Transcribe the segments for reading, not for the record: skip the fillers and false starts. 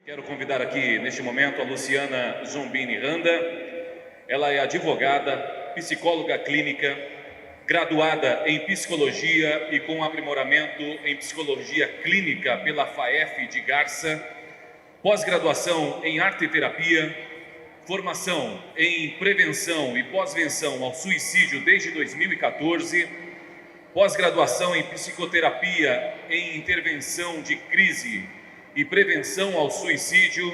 Quero convidar aqui, neste momento, a Luciana Zombini Randa. Ela é advogada, psicóloga clínica, graduada em psicologia e com aprimoramento em psicologia clínica pela FAEF de Garça, pós-graduação em arte e terapia, formação em prevenção e pós-venção ao suicídio desde 2014, pós-graduação em psicoterapia em intervenção de crise e prevenção ao suicídio,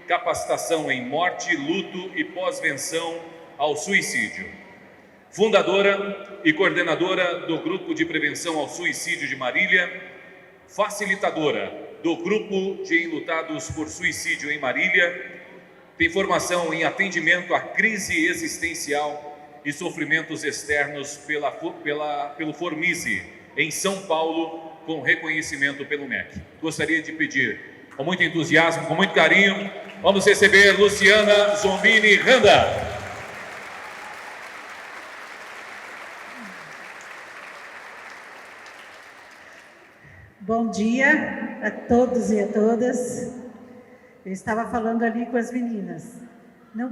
capacitação em morte, luto e pós-venção ao suicídio. Fundadora e coordenadora do Grupo de Prevenção ao Suicídio de Marília, facilitadora do Grupo de Enlutados por Suicídio em Marília, tem formação em atendimento à crise existencial e sofrimentos externos pelo Formise, em São Paulo, com reconhecimento pelo MEC. Gostaria de pedir, com muito entusiasmo, com muito carinho, vamos receber Luciana Zombini Randa. Bom dia a todos e a todas. Eu estava falando ali com as meninas.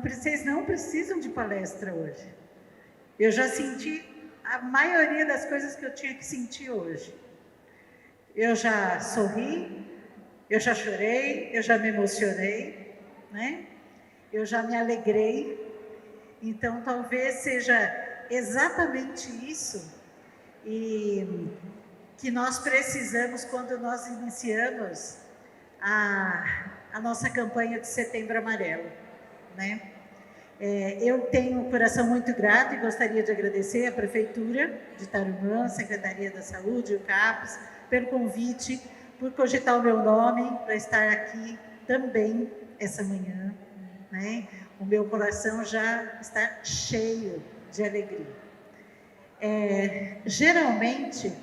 Vocês não precisam de palestra hoje. Eu já senti a maioria das coisas que eu tinha que sentir hoje. Eu já sorri, eu já chorei, eu já me emocionei, né? Eu já me alegrei. Então, talvez seja exatamente isso e que nós precisamos quando nós iniciamos a nossa campanha de Setembro Amarelo, né? Eu tenho um coração muito grato e gostaria de agradecer à Prefeitura de Tarumã, Secretaria da Saúde, o CAPES, pelo convite, por cogitar o meu nome para estar aqui também essa manhã, né? O meu coração já está cheio de alegria. Geralmente,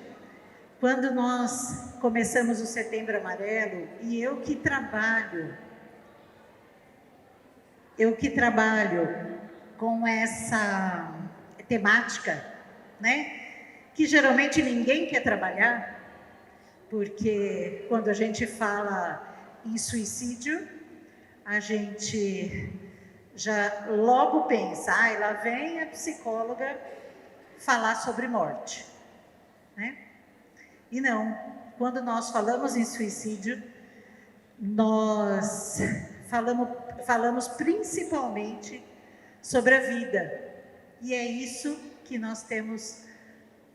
quando nós começamos o Setembro Amarelo, e eu que trabalho com essa temática, né? Que geralmente ninguém quer trabalhar, porque quando a gente fala em suicídio, a gente já logo pensa, lá vem a psicóloga falar sobre morte, né? E não, quando nós falamos em suicídio, nós falamos principalmente sobre a vida. E é isso que nós temos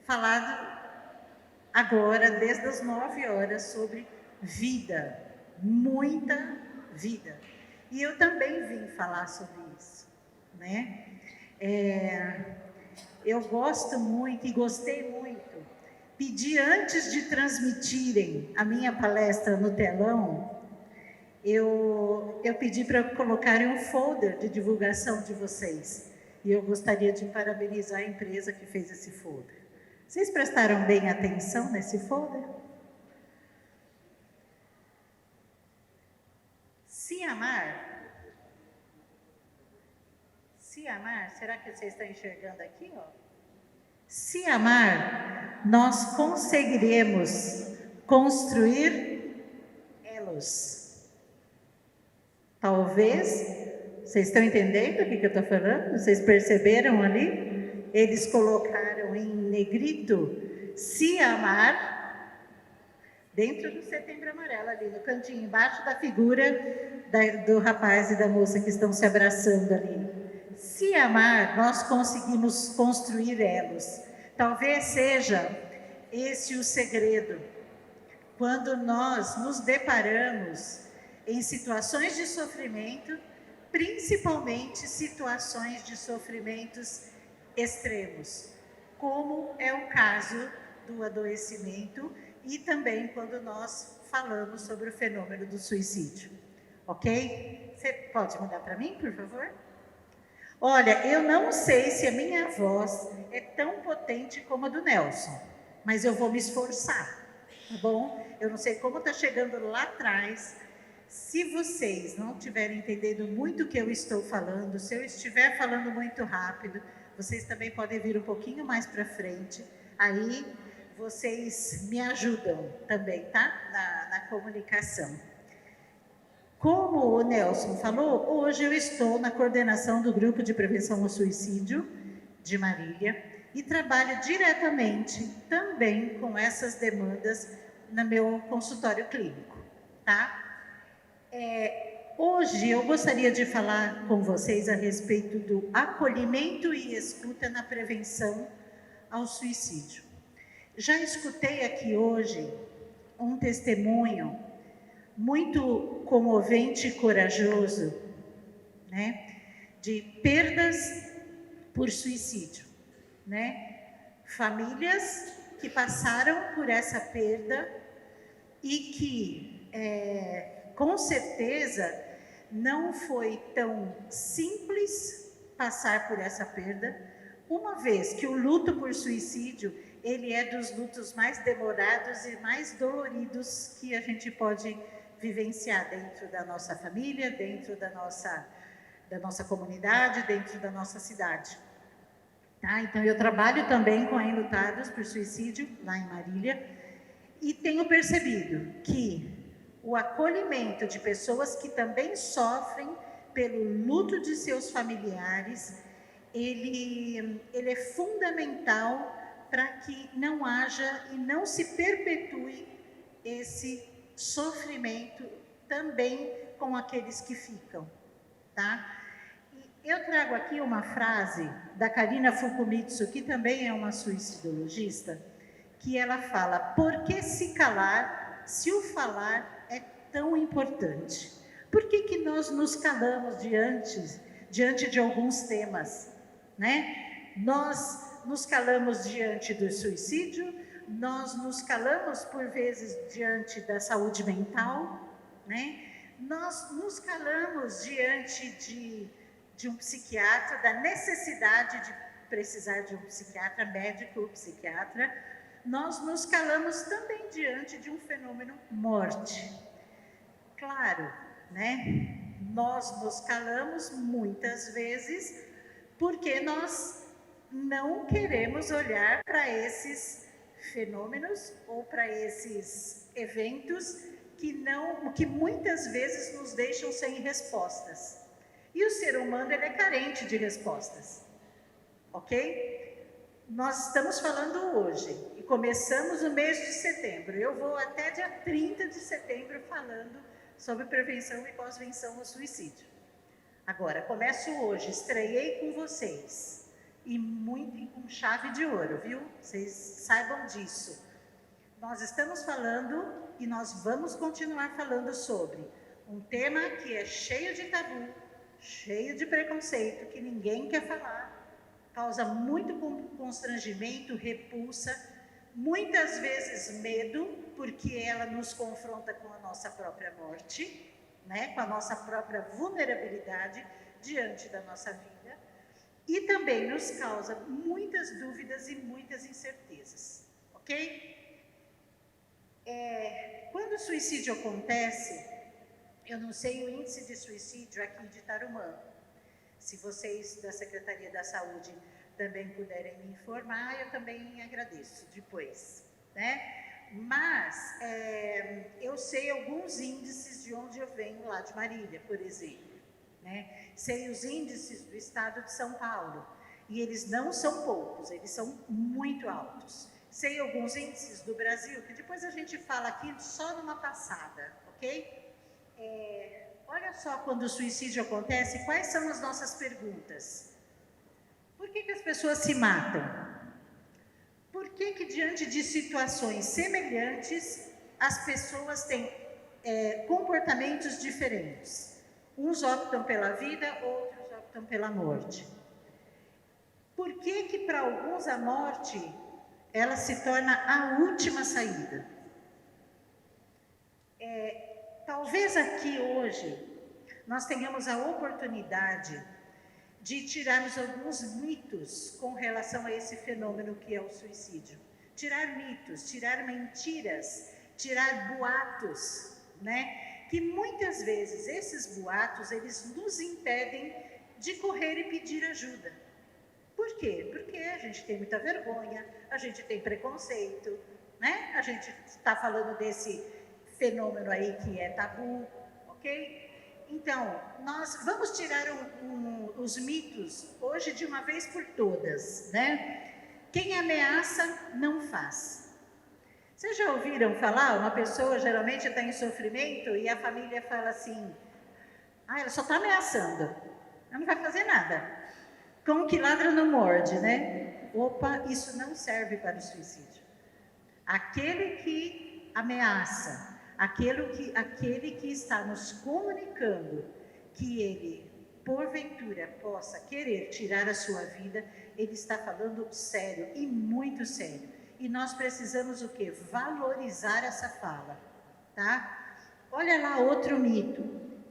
falado agora, desde as 9 horas, sobre vida, muita vida. E eu também vim falar sobre isso, né? Eu gosto muito e gostei muito. Pedi antes de transmitirem a minha palestra no telão, eu pedi para colocarem um folder de divulgação de vocês. E eu gostaria de parabenizar a empresa que fez esse folder. Vocês prestaram bem atenção nesse folder? Se amar, será que vocês estão enxergando aqui, ó? Se amar, nós conseguiremos construir elos. Talvez, vocês estão entendendo o que eu estou falando? Vocês perceberam ali? Eles colocaram em negrito, se amar, dentro do Setembro Amarelo, ali no cantinho, embaixo da figura do rapaz e da moça que estão se abraçando ali. Se amar, nós conseguimos construir elos. Talvez seja esse o segredo. Quando nós nos deparamos em situações de sofrimento, principalmente situações de sofrimentos extremos, como é o caso do adoecimento e também quando nós falamos sobre o fenômeno do suicídio. Ok? Você pode mudar para mim, por favor? Olha, eu não sei se a minha voz é tão potente como a do Nelson, mas eu vou me esforçar, tá bom? Eu não sei como está chegando lá atrás. Se vocês não estiverem entendendo muito o que eu estou falando, se eu estiver falando muito rápido, vocês também podem vir um pouquinho mais para frente. Aí vocês me ajudam também, tá? Na comunicação. Como o Nelson falou, hoje eu estou na coordenação do Grupo de Prevenção ao Suicídio de Marília e trabalho diretamente também com essas demandas no meu consultório clínico, tá? Hoje eu gostaria de falar com vocês a respeito do acolhimento e escuta na prevenção ao suicídio. Já escutei aqui hoje um testemunho muito comovente e corajoso, né, de perdas por suicídio, né? Famílias que passaram por essa perda e que, com certeza, não foi tão simples passar por essa perda, uma vez que o luto por suicídio, ele é dos lutos mais demorados e mais doloridos que a gente pode vivenciar dentro da nossa família, dentro da nossa comunidade, dentro da nossa cidade. Tá? Então, eu trabalho também com enlutados por suicídio, lá em Marília, e tenho percebido que o acolhimento de pessoas que também sofrem pelo luto de seus familiares, ele é fundamental para que não haja e não se perpetue esse sofrimento também com aqueles que ficam, tá? E eu trago aqui uma frase da Karina Fukumitsu, que também é uma suicidologista, que ela fala: por que se calar se o falar é tão importante? Por que nós nos calamos diante de alguns temas, né? Nós nos calamos diante do suicídio, nós nos calamos por vezes diante da saúde mental, né? Nós nos calamos diante de um psiquiatra, da necessidade de precisar de um psiquiatra, médico ou psiquiatra. Nós nos calamos também diante de um fenômeno morte. Claro, né? Nós nos calamos muitas vezes porque nós não queremos olhar para esses fenômenos ou para esses eventos que muitas vezes nos deixam sem respostas. E o ser humano, ele é carente de respostas, ok? Nós estamos falando hoje e começamos o mês de setembro. Eu vou até dia 30 de setembro falando sobre prevenção e pós-venção ao suicídio. Agora, começo hoje, estreiei com vocês e muito com chave de ouro, viu? Vocês saibam disso. Nós estamos falando e nós vamos continuar falando sobre um tema que é cheio de tabu, cheio de preconceito, que ninguém quer falar, causa muito constrangimento, repulsa, muitas vezes medo, porque ela nos confronta com a nossa própria morte, né? Com a nossa própria vulnerabilidade diante da nossa vida, e também nos causa muitas dúvidas e muitas incertezas, ok? Quando o suicídio acontece, eu não sei o índice de suicídio aqui de Tarumã. Se vocês da Secretaria da Saúde também puderem me informar, eu também agradeço depois, né? Mas eu sei alguns índices de onde eu venho, lá de Marília, por exemplo, né? Sei os índices do estado de São Paulo, e eles não são poucos, eles são muito altos. Sei alguns índices do Brasil, que depois a gente fala aqui só numa passada, ok? Olha só, quando o suicídio acontece, quais são as nossas perguntas? Por que as pessoas se matam? Por que diante de situações semelhantes, as pessoas têm comportamentos diferentes? Uns optam pela vida, outros optam pela morte. Por que para alguns a morte, ela se torna a última saída? Talvez aqui hoje, nós tenhamos a oportunidade de tirarmos alguns mitos com relação a esse fenômeno que é o suicídio. Tirar mitos, tirar mentiras, tirar boatos, né? Que muitas vezes esses boatos, eles nos impedem de correr e pedir ajuda. Por quê? Porque a gente tem muita vergonha, a gente tem preconceito, né? A gente está falando desse fenômeno aí que é tabu, ok? Então, nós vamos tirar os mitos hoje de uma vez por todas, né? Quem ameaça, não faz. Vocês já ouviram falar? Uma pessoa geralmente está em sofrimento e a família fala assim: ah, ela só está ameaçando, ela não vai fazer nada. Cão que ladra não morde, né? Opa, isso não serve para o suicídio. Aquele que ameaça, aquele que está nos comunicando que ele, porventura, possa querer tirar a sua vida, ele está falando sério e muito sério. E nós precisamos o quê? Valorizar essa fala, tá? Olha lá outro mito.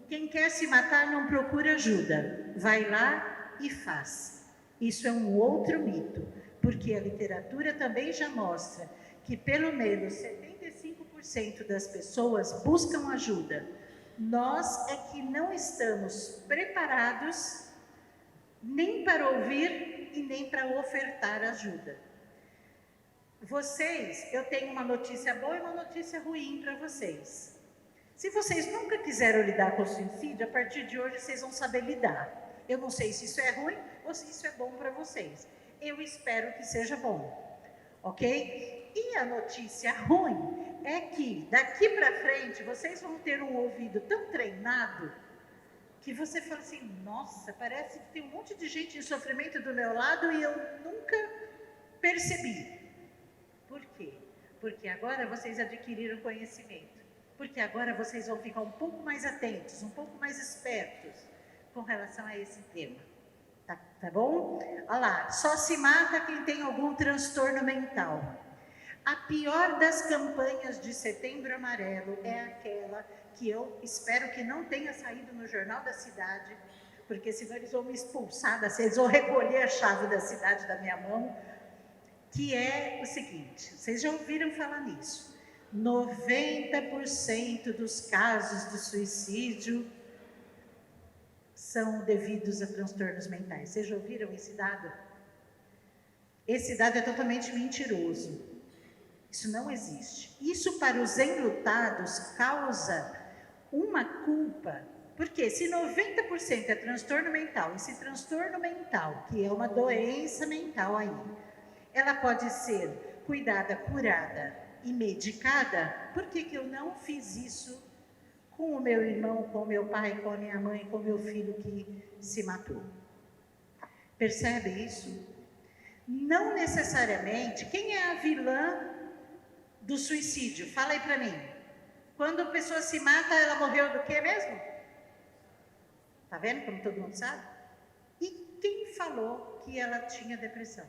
Quem quer se matar não procura ajuda. Vai lá e faz. Isso é um outro mito, porque a literatura também já mostra que pelo menos 75% das pessoas buscam ajuda. Nós é que não estamos preparados nem para ouvir e nem para ofertar ajuda. Vocês, eu tenho uma notícia boa e uma notícia ruim para vocês. Se vocês nunca quiseram lidar com o suicídio, a partir de hoje vocês vão saber lidar. Eu não sei se isso é ruim ou se isso é bom para vocês. Eu espero que seja bom, ok? E a notícia ruim é que daqui para frente vocês vão ter um ouvido tão treinado que você fala assim: nossa, parece que tem um monte de gente em sofrimento do meu lado e eu nunca percebi. Por quê? Porque agora vocês adquiriram conhecimento. Porque agora vocês vão ficar um pouco mais atentos, um pouco mais espertos com relação a esse tema. Tá bom? Olha lá, só se mata quem tem algum transtorno mental. A pior das campanhas de Setembro Amarelo é aquela que eu espero que não tenha saído no Jornal da Cidade, porque senão eles vão me expulsar, eles vão recolher a chave da cidade da minha mão, que é o seguinte: vocês já ouviram falar nisso? 90% dos casos de suicídio são devidos a transtornos mentais. Vocês já ouviram esse dado? Esse dado é totalmente mentiroso. Isso não existe. Isso para os enlutados causa uma culpa. Porque se 90% é transtorno mental, esse transtorno mental, que é uma doença mental aí, ela pode ser cuidada, curada e medicada, por que eu não fiz isso com o meu irmão, com o meu pai, com a minha mãe, com o meu filho que se matou? Percebe isso? Não necessariamente. Quem é a vilã do suicídio? Fala aí para mim. Quando a pessoa se mata, ela morreu do quê mesmo? Tá vendo como todo mundo sabe? E quem falou que ela tinha depressão?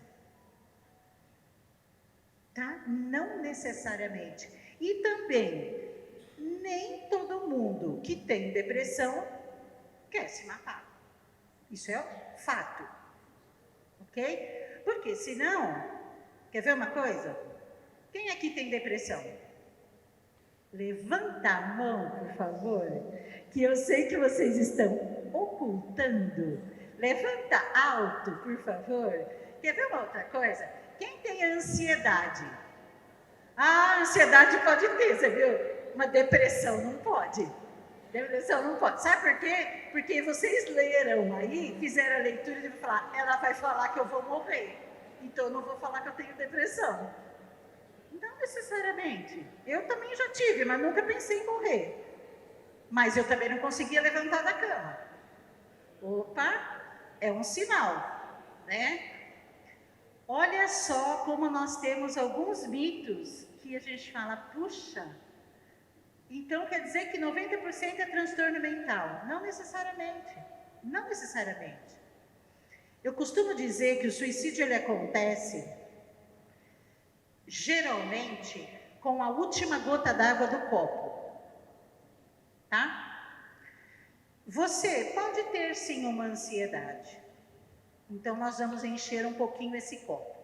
Tá? Não necessariamente. E também, nem todo mundo que tem depressão quer se matar. Isso é fato. Ok? Porque senão, quer ver uma coisa? Quem aqui tem depressão? Levanta a mão, por favor, que eu sei que vocês estão ocultando. Levanta alto, por favor. Quer ver uma outra coisa? Quem tem ansiedade? Ah, ansiedade pode ter, você viu? Uma depressão não pode. Depressão não pode. Sabe por quê? Porque vocês leram aí, fizeram a leitura e falaram: ela vai falar que eu vou morrer, então eu não vou falar que eu tenho depressão. Não necessariamente. Eu também já tive, mas nunca pensei em morrer. Mas eu também não conseguia levantar da cama. Opa, é um sinal, né? Olha só como nós temos alguns mitos que a gente fala: puxa, então quer dizer que 90% é transtorno mental. Não necessariamente. Não necessariamente. Eu costumo dizer que o suicídio ele acontece geralmente com a última gota d'água do copo, tá? Você pode ter sim uma ansiedade, então nós vamos encher um pouquinho esse copo,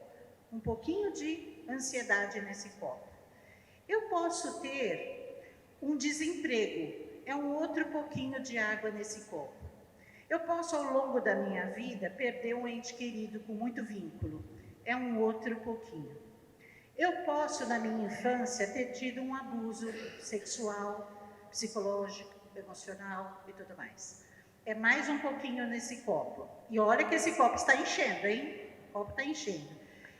um pouquinho de ansiedade nesse copo. Eu posso ter um desemprego, é um outro pouquinho de água nesse copo. Eu posso ao longo da minha vida perder um ente querido com muito vínculo, é um outro pouquinho. Eu posso, na minha infância, ter tido um abuso sexual, psicológico, emocional e tudo mais. É mais um pouquinho nesse copo. E olha que esse copo está enchendo, hein? O copo está enchendo.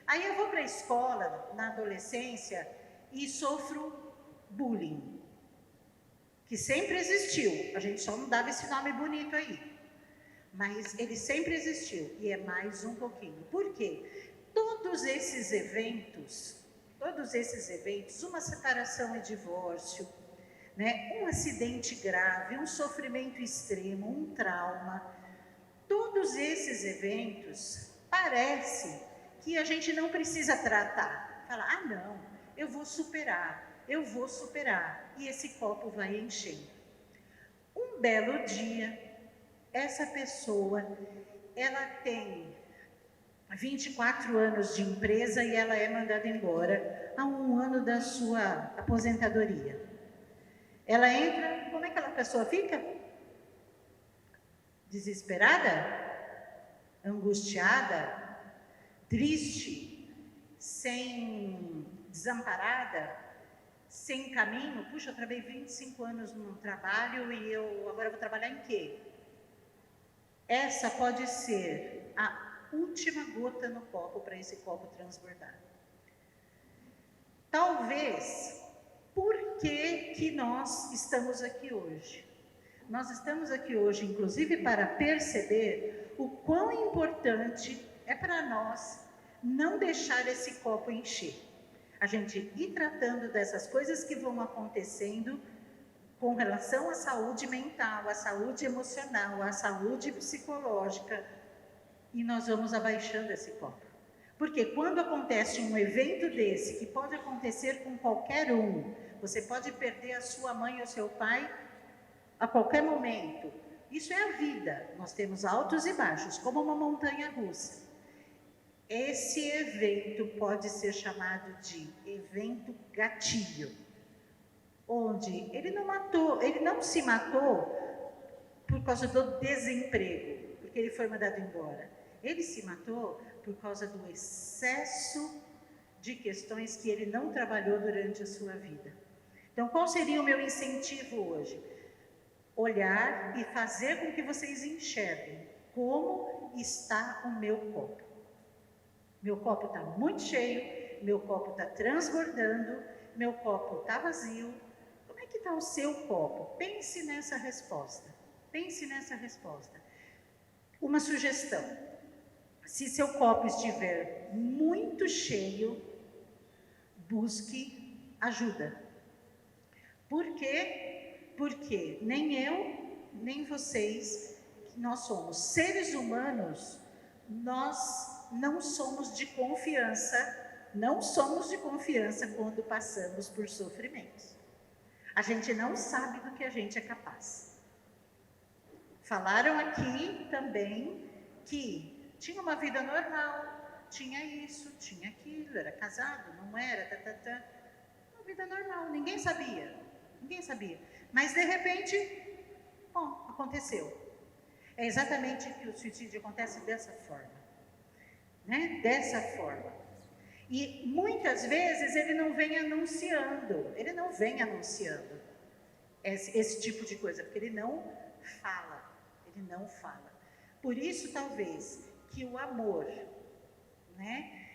Aí eu vou para a escola, na adolescência, e sofro bullying, que sempre existiu. A gente só não dava esse nome bonito aí. Mas ele sempre existiu, e é mais um pouquinho. Por quê? Todos esses eventos, uma separação e divórcio, né, um acidente grave, um sofrimento extremo, um trauma, todos esses eventos, parece que a gente não precisa tratar. Falar, ah não, eu vou superar, e esse copo vai enchendo. Um belo dia, essa pessoa, ela tem 24 anos de empresa e ela é mandada embora há 1 ano da sua aposentadoria. Ela entra, como é que aquela pessoa fica? Desesperada? Angustiada? Triste? Desamparada? Sem caminho? Puxa, eu trabalhei 25 anos no trabalho e eu agora vou trabalhar em quê? Essa pode ser a última gota no copo para esse copo transbordar. Talvez, por que nós estamos aqui hoje? Nós estamos aqui hoje, inclusive, para perceber o quão importante é para nós não deixar esse copo encher. A gente ir tratando dessas coisas que vão acontecendo com relação à saúde mental, à saúde emocional, à saúde psicológica, e nós vamos abaixando esse copo. Porque quando acontece um evento desse, que pode acontecer com qualquer um, você pode perder a sua mãe ou seu pai a qualquer momento. Isso é a vida, nós temos altos e baixos, como uma montanha russa. Esse evento pode ser chamado de evento gatilho, onde ele não se matou por causa do desemprego, porque ele foi mandado embora. Ele se matou por causa do excesso de questões que ele não trabalhou durante a sua vida. Então, qual seria o meu incentivo hoje? Olhar e fazer com que vocês enxerguem como está o meu copo. Meu copo está muito cheio, meu copo está transbordando, meu copo está vazio. Como é que está o seu copo? Pense nessa resposta. Pense nessa resposta. Uma sugestão. Se seu copo estiver muito cheio, busque ajuda. Por quê? Porque nem eu, nem vocês, nós somos seres humanos, nós não somos de confiança quando passamos por sofrimentos. A gente não sabe do que a gente é capaz. Falaram aqui também que tinha uma vida normal, tinha isso, tinha aquilo, era casado, não era, uma vida normal, ninguém sabia. Mas de repente, bom, aconteceu. É exatamente que o suicídio acontece dessa forma, né? Dessa forma. E muitas vezes ele não vem anunciando esse tipo de coisa, porque ele não fala. Por isso, talvez, que o amor, né,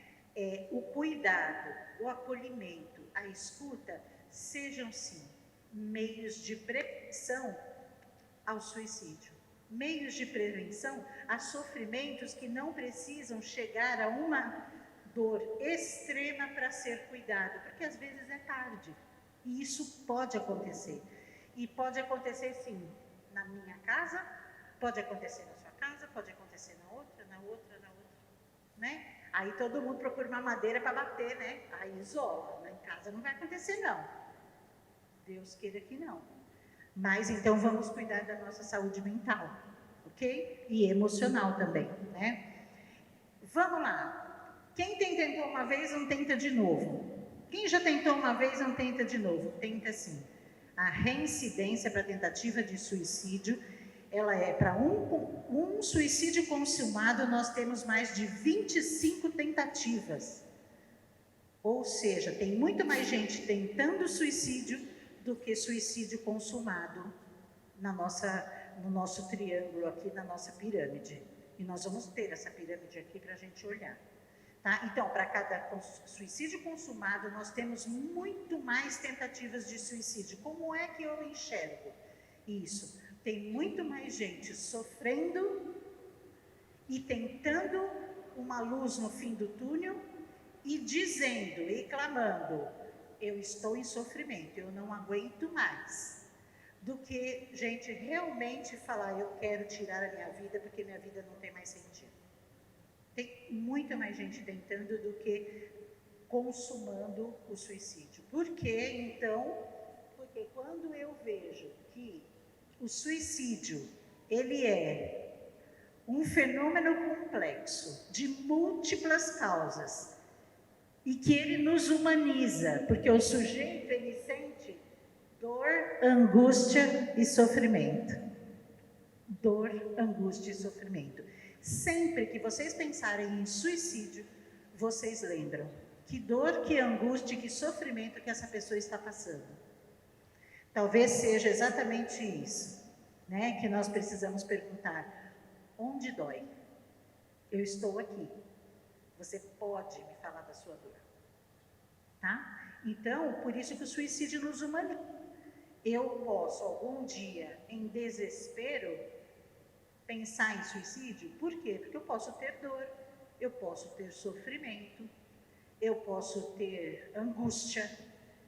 o cuidado, o acolhimento, a escuta, sejam sim meios de prevenção ao suicídio, meios de prevenção a sofrimentos que não precisam chegar a uma dor extrema para ser cuidado, porque às vezes é tarde, e isso pode acontecer, e pode acontecer sim, na minha casa, pode acontecer na sua casa, pode acontecer na outra, né? Aí todo mundo procura uma madeira para bater, né? Aí isola, lá em casa não vai acontecer não. Deus queira que não. Mas então vamos cuidar da nossa saúde mental, ok? E emocional também, né? Vamos lá. Quem tentou uma vez, não tenta de novo. Quem já tentou uma vez, não tenta de novo. Tenta sim. A reincidência para tentativa de suicídio, ela é para um suicídio consumado, nós temos mais de 25 tentativas. Ou seja, tem muito mais gente tentando suicídio do que suicídio consumado no nosso triângulo aqui, na nossa pirâmide. E nós vamos ter essa pirâmide aqui para a gente olhar. Tá? Então, para cada suicídio consumado, nós temos muito mais tentativas de suicídio. Como é que eu enxergo isso? Tem muito mais gente sofrendo e tentando uma luz no fim do túnel e dizendo e clamando, eu estou em sofrimento, eu não aguento mais, do que gente realmente falar, eu quero tirar a minha vida porque minha vida não tem mais sentido. Tem muita mais gente tentando do que consumando o suicídio. Por quê, então? Porque quando eu vejo que o suicídio, ele é um fenômeno complexo, de múltiplas causas, e que ele nos humaniza, porque o sujeito, ele sente dor, angústia e sofrimento. Dor, angústia e sofrimento. Sempre que vocês pensarem em suicídio, vocês lembram que dor, que angústia, que sofrimento que essa pessoa está passando. Talvez seja exatamente isso, né, que nós precisamos perguntar. Onde dói? Eu estou aqui. Você pode me falar da sua dor, tá? Então, por isso que o suicídio nos humaniza. Eu posso, algum dia, em desespero, pensar em suicídio? Por quê? Porque eu posso ter dor, eu posso ter sofrimento, eu posso ter angústia.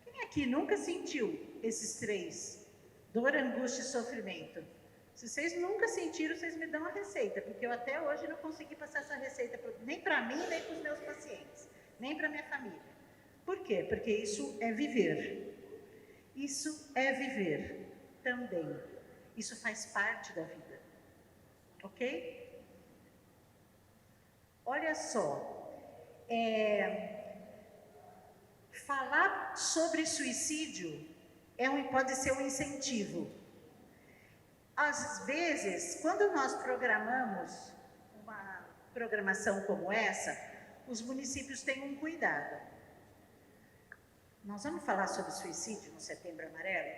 Quem aqui nunca sentiu esses três? Dor, angústia e sofrimento. Se vocês nunca sentiram, vocês me dão a receita, porque eu até hoje não consegui passar essa receita nem para mim, nem para os meus pacientes, nem para minha família. Por quê? Porque isso é viver. Isso é viver também. Isso faz parte da vida. Ok? Olha só, falar sobre suicídio pode ser um incentivo. Às vezes, quando nós programamos uma programação como essa, os municípios têm um cuidado. Nós vamos falar sobre suicídio no Setembro Amarelo?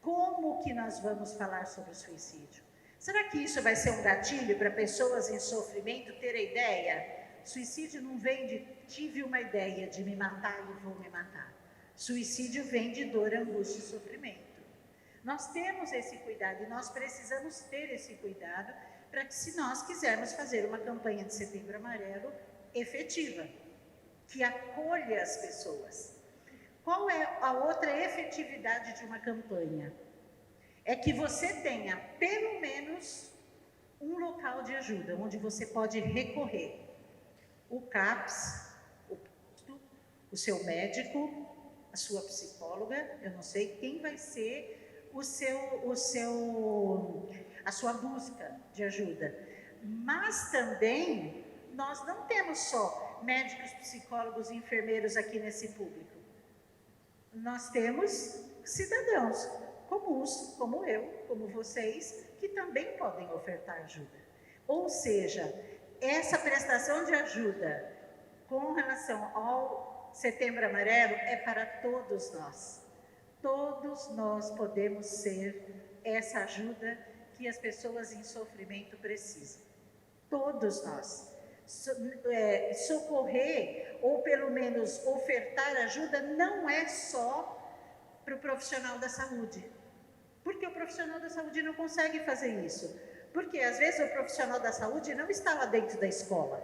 Como que nós vamos falar sobre suicídio? Será que isso vai ser um gatilho para pessoas em sofrimento terem ideia? Suicídio não vem de tive uma ideia de me matar e vou me matar. Suicídio vem de dor, angústia e sofrimento. Nós temos esse cuidado e nós precisamos ter esse cuidado para que, se nós quisermos fazer uma campanha de Setembro Amarelo efetiva, que acolha as pessoas. Qual é a outra efetividade de uma campanha? É que você tenha pelo menos um local de ajuda, onde você pode recorrer. O CAPS, o posto, o seu médico, a sua psicóloga, eu não sei quem vai ser a sua busca de ajuda. Mas também, nós não temos só médicos, psicólogos e enfermeiros aqui nesse público. Nós temos cidadãos comuns, como eu, como vocês, que também podem ofertar ajuda. Ou seja, essa prestação de ajuda com relação ao Setembro Amarelo é para todos nós. Todos nós podemos ser essa ajuda que as pessoas em sofrimento precisam. Todos nós. Socorrer, ou pelo menos ofertar ajuda, não é só para o profissional da saúde. Porque o profissional da saúde não consegue fazer isso. Porque às vezes o profissional da saúde não está lá dentro da escola.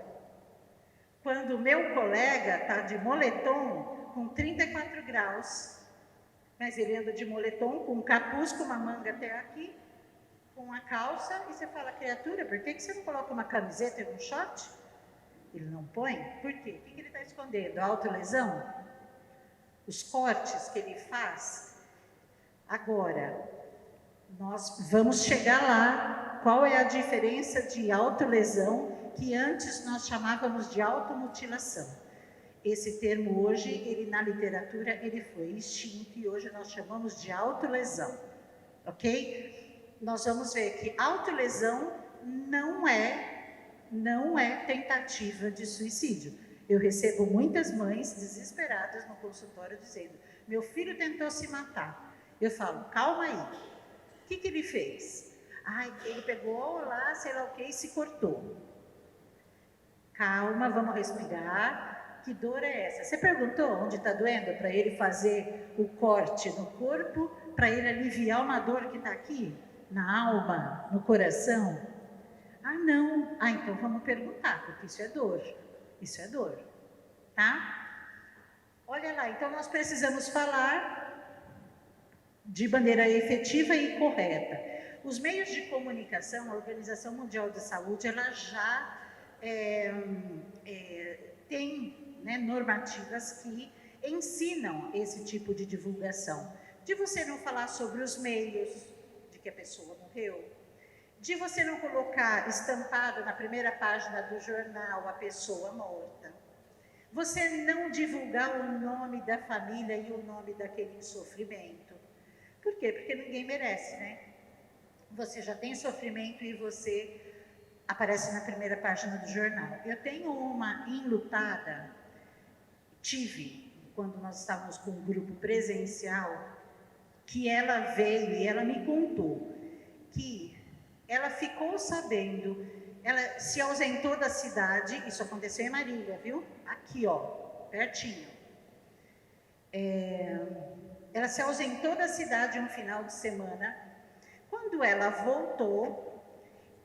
Quando o meu colega está de moletom com 34 graus, mas ele anda de moletom com um capuz, com uma manga até aqui, com a calça, e você fala, criatura, por que você não coloca uma camiseta e um short? Ele não põe? Por quê? O que ele está escondendo? A autolesão? Os cortes que ele faz? Agora, nós vamos chegar lá. Qual é a diferença de autolesão, que antes nós chamávamos de automutilação? Esse termo hoje, ele na literatura, ele foi extinto e hoje nós chamamos de autolesão, ok? Nós vamos ver que autolesão não é tentativa de suicídio. Eu recebo muitas mães desesperadas no consultório dizendo, meu filho tentou se matar. Eu falo, calma aí, O que ele fez? Ai, ele pegou lá, sei lá o que, e se cortou. Calma, vamos respirar. Que dor é essa? Você perguntou onde está doendo para ele fazer o corte no corpo, para ele aliviar uma dor que está aqui, na alma, no coração? Ah, não. Ah, então vamos perguntar, porque isso é dor. Isso é dor, tá? Olha lá, então nós precisamos falar de maneira efetiva e correta. Os meios de comunicação, a Organização Mundial de Saúde, ela já tem, né, normativas que ensinam esse tipo de divulgação. De você não falar sobre os meios de que a pessoa morreu, de você não colocar estampado na primeira página do jornal a pessoa morta, você não divulgar o nome da família e o nome daquele sofrimento. Por quê? Porque ninguém merece, né? Você já tem sofrimento e você aparece na primeira página do jornal. Eu tenho uma enlutada, tive, quando nós estávamos com um grupo presencial, que ela veio e ela me contou que ela ficou sabendo, ela se ausentou da cidade, isso aconteceu em Marília, viu? Aqui, ó, pertinho. Ela se ausentou da cidade um final de semana. Quando ela voltou,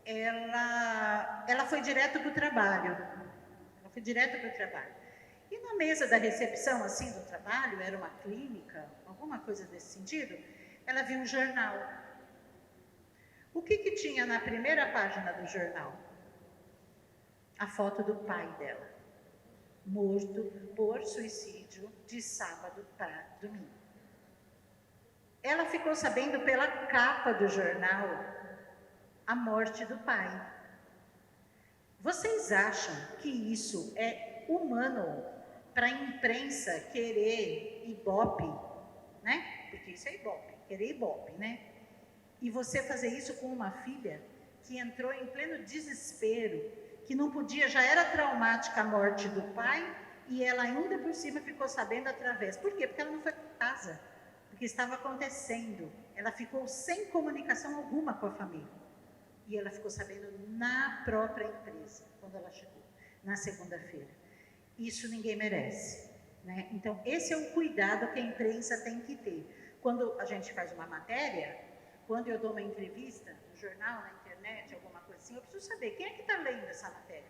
ela foi direto para o trabalho. Ela foi direto para o trabalho. E na mesa da recepção, assim, do trabalho, era uma clínica, alguma coisa desse sentido, ela viu um jornal. O que tinha na primeira página do jornal? A foto do pai dela, morto por suicídio de sábado para domingo. Ela ficou sabendo pela capa do jornal a morte do pai. Vocês acham que isso é humano para a imprensa querer ibope, né? Porque isso é ibope, querer ibope, né? E você fazer isso com uma filha que entrou em pleno desespero, que não podia, já era traumática a morte do pai, e ela ainda por cima ficou sabendo através. Por quê? Porque ela não foi para casa, porque estava acontecendo. Ela ficou sem comunicação alguma com a família. E ela ficou sabendo na própria empresa, quando ela chegou, na segunda-feira. Isso ninguém merece, né? Então, esse é o cuidado que a imprensa tem que ter. Quando a gente faz uma matéria, quando eu dou uma entrevista no jornal, na internet, alguma coisa assim, eu preciso saber quem é que está lendo essa matéria.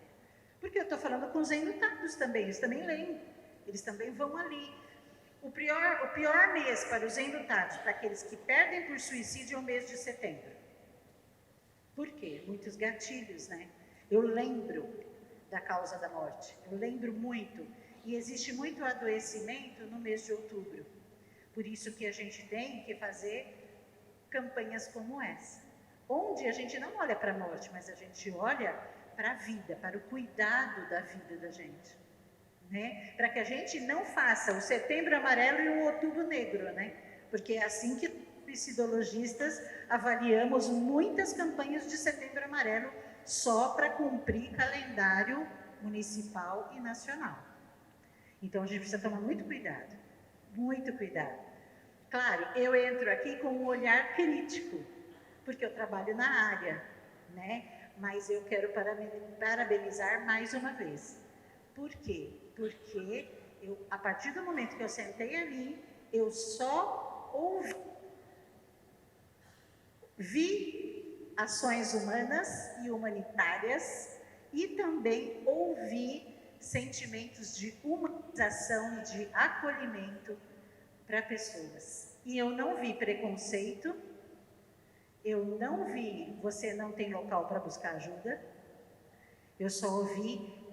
Porque eu estou falando com os enlutados também, eles também leem, eles também vão ali. O pior mês para os enlutados, para aqueles que perdem por suicídio, é o mês de setembro. Por quê? Muitos gatilhos, né? Eu lembro da causa da morte, eu lembro muito. E existe muito adoecimento no mês de outubro. Por isso que a gente tem que fazer campanhas como essa, onde a gente não olha para a morte, mas a gente olha para a vida, para o cuidado da vida da gente, né? Para que a gente não faça o setembro amarelo e o outubro negro, né? Porque é assim que psicologistas avaliamos muitas campanhas de setembro amarelo só para cumprir calendário municipal e nacional. Então a gente precisa tomar muito cuidado, muito cuidado. Claro, eu entro aqui com um olhar crítico, porque eu trabalho na área, né? Mas eu quero parabenizar mais uma vez. Por quê? Porque a partir do momento que eu sentei ali, eu só vi ações humanas e humanitárias e também ouvi sentimentos de humanização e de acolhimento para pessoas. E eu não vi preconceito, eu não vi você não tem local para buscar ajuda, eu só ouvi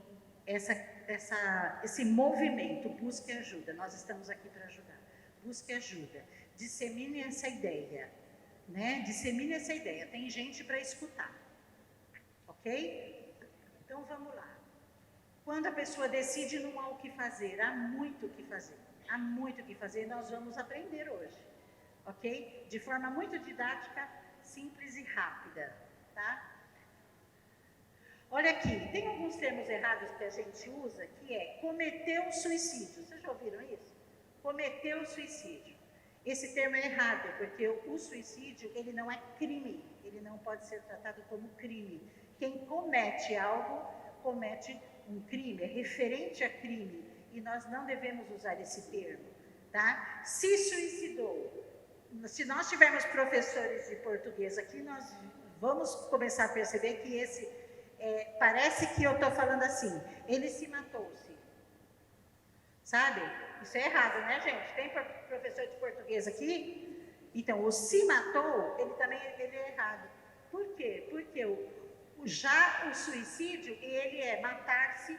esse movimento, busque ajuda, nós estamos aqui para ajudar, busque ajuda, dissemine essa ideia, né? Dissemine essa ideia, tem gente para escutar, ok? Então vamos lá. Quando a pessoa decide não há o que fazer, há muito o que fazer. Há muito o que fazer, nós vamos aprender hoje, ok? De forma muito didática, simples e rápida, tá? Olha aqui, tem alguns termos errados que a gente usa, que é cometeu suicídio. Vocês já ouviram isso? Cometeu suicídio. Esse termo é errado, porque o suicídio, ele não é crime, ele não pode ser tratado como crime. Quem comete algo, comete um crime, é referente a crime, e nós não devemos usar esse termo, tá? Se suicidou, se nós tivermos professores de português aqui, nós vamos começar a perceber que esse, parece que eu estou falando assim, ele se matou-se, sabe? Isso é errado, né, gente? Tem professor de português aqui? Então, o se matou, ele também ele é errado. Por quê? Porque já o suicídio, ele é matar-se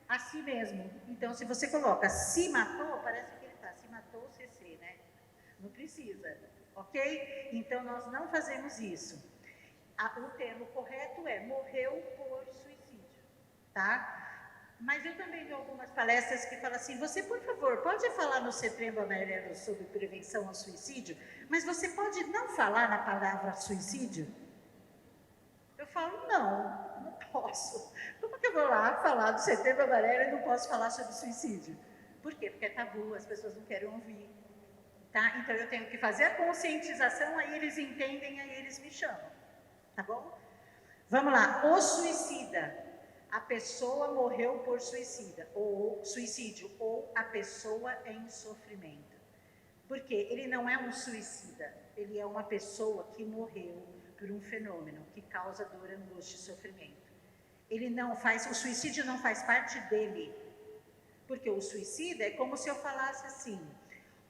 a si mesmo. Então, se você coloca se matou, parece que ele está, se matou CC, né? Não precisa, ok? Então, nós não fazemos isso. O termo correto é morreu por suicídio, tá? Mas eu também dou algumas palestras que falam assim, você, por favor, pode falar no Setembro Amarelo sobre prevenção ao suicídio, mas você pode não falar na palavra suicídio? Eu falo, não posso. Como que eu vou lá falar do Setembro Amarelo e não posso falar sobre suicídio? Por quê? Porque é tabu, as pessoas não querem ouvir. Tá? Então eu tenho que fazer a conscientização, aí eles entendem, aí eles me chamam. Tá bom? Vamos lá. O suicida. A pessoa morreu por suicídio, ou a pessoa é em sofrimento. Porque ele não é um suicida, ele é uma pessoa que morreu por um fenômeno que causa dor, angústia e sofrimento. O suicídio não faz parte dele. Porque o suicida é como se eu falasse assim,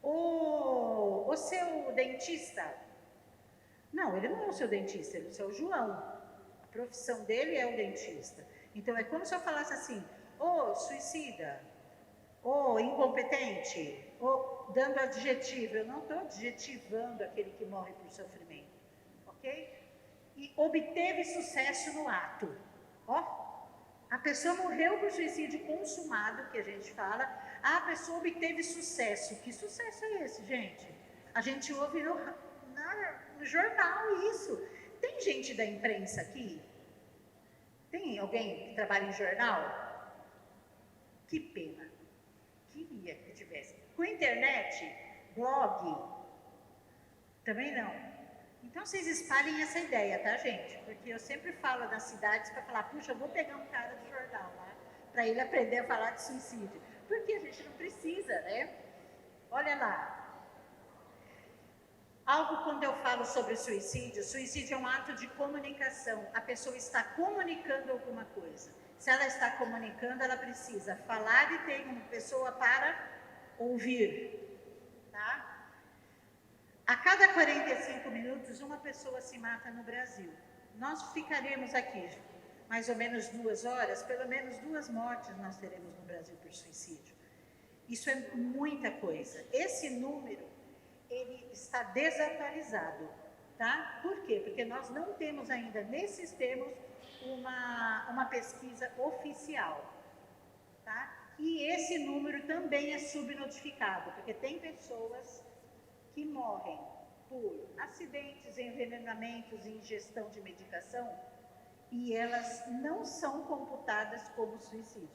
o seu dentista. Não, ele não é o seu dentista, ele é o seu João. A profissão dele é o dentista. Então, é como se eu falasse assim, suicida, incompetente, dando adjetivo. Eu não estou adjetivando aquele que morre por sofrimento, ok? E obteve sucesso no ato. A pessoa morreu por suicídio consumado, que a gente fala, a pessoa obteve sucesso. Que sucesso é esse, gente? A gente ouve no jornal isso. Tem gente da imprensa aqui? Tem alguém que trabalha em jornal? Que pena. Queria que tivesse. Com internet, blog, também não. Então vocês espalhem essa ideia, tá, gente? Porque eu sempre falo nas cidades para falar, puxa, eu vou pegar um cara do jornal lá, para ele aprender a falar de suicídio. Porque a gente não precisa, né? Olha lá. Algo quando eu falo sobre suicídio é um ato de comunicação. A pessoa está comunicando alguma coisa. Se ela está comunicando, ela precisa falar e ter uma pessoa para ouvir, tá? A cada 45 minutos, uma pessoa se mata no Brasil. Nós ficaremos aqui mais ou menos 2 horas, pelo menos 2 mortes nós teremos no Brasil por suicídio. Isso é muita coisa. Esse número, ele está desatualizado, tá? Por quê? Porque nós não temos ainda, nesses termos, uma pesquisa oficial, tá? E esse número também é subnotificado, porque tem pessoas que morrem por acidentes, envenenamentos e ingestão de medicação, e elas não são computadas como suicídio,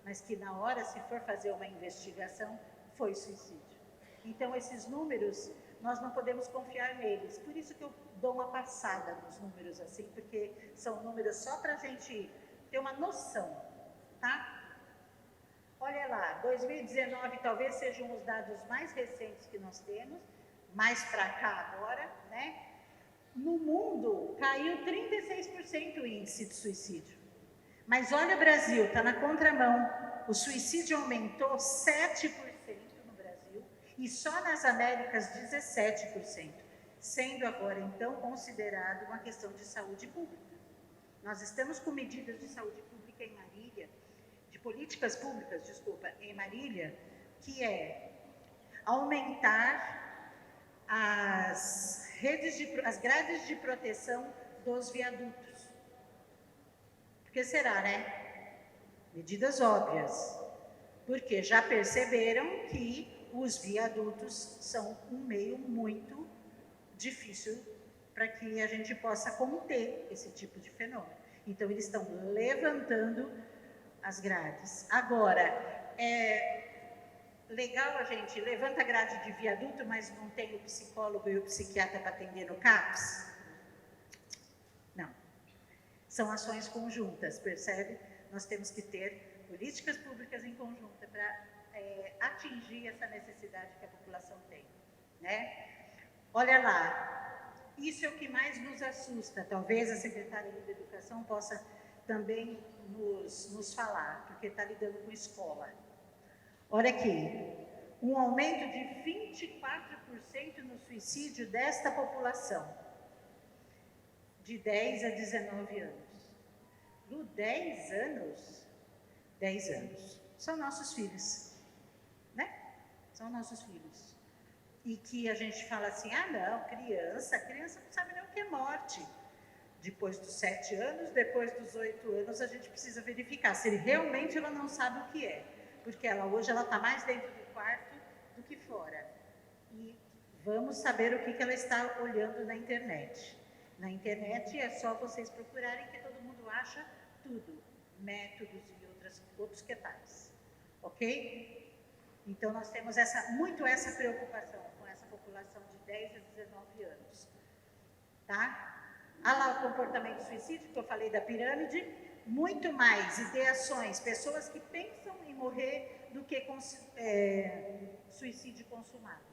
mas que na hora, se for fazer uma investigação, foi suicídio. Então, esses números, nós não podemos confiar neles. Por isso que eu dou uma passada nos números assim, porque são números só para a gente ter uma noção, tá? Olha lá, 2019 talvez sejam os dados mais recentes que nós temos, mais para cá agora, né? No mundo, caiu 36% o índice de suicídio. Mas olha o Brasil, está na contramão. O suicídio aumentou 7% no Brasil e só nas Américas 17%, sendo agora então considerado uma questão de saúde pública. Nós estamos com medidas de saúde pública em Marília, de políticas públicas, desculpa, em Marília, que é aumentar as grades de proteção dos viadutos. Porque será, né? Medidas óbvias. Porque já perceberam que os viadutos são um meio muito difícil para que a gente possa conter esse tipo de fenômeno. Então, eles estão levantando as grades. Agora, legal a gente levanta a grade de viaduto, mas não tem o psicólogo e o psiquiatra para atender no CAPS? Não. São ações conjuntas, percebe? Nós temos que ter políticas públicas em conjunta para atingir essa necessidade que a população tem, né? Olha lá, isso é o que mais nos assusta. Talvez a secretária de Educação possa também nos falar, porque está lidando com escola. Olha aqui, um aumento de 24% no suicídio desta população, de 10 a 19 anos. No 10 anos, 10 anos, são nossos filhos, né? São nossos filhos. E que a gente fala assim, ah não, criança não sabe nem o que é morte. Depois dos 7 anos, depois dos 8 anos, a gente precisa verificar se realmente ela não sabe o que é. Porque hoje ela está mais dentro do quarto do que fora. E vamos saber o que ela está olhando na internet. Na internet é só vocês procurarem que todo mundo acha tudo. Métodos e outros que tais. Ok? Então nós temos muito essa preocupação com essa população de 10 a 19 anos. Tá? Há lá o comportamento suicídio, que eu falei da pirâmide, muito mais ideações, pessoas que pensam em morrer do que suicídio consumado.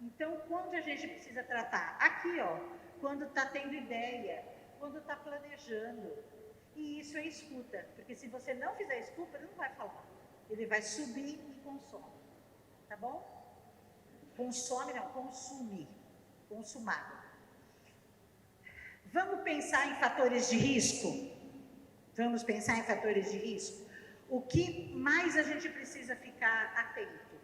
Então, quando a gente precisa tratar? Aqui, ó, quando está tendo ideia, quando está planejando. E isso é escuta, porque se você não fizer escuta, ele não vai falar. Ele vai subir e consome. Tá bom? Consome não, consume. Consumado. Vamos pensar em fatores de risco? Vamos pensar em fatores de risco? O que mais a gente precisa ficar atento?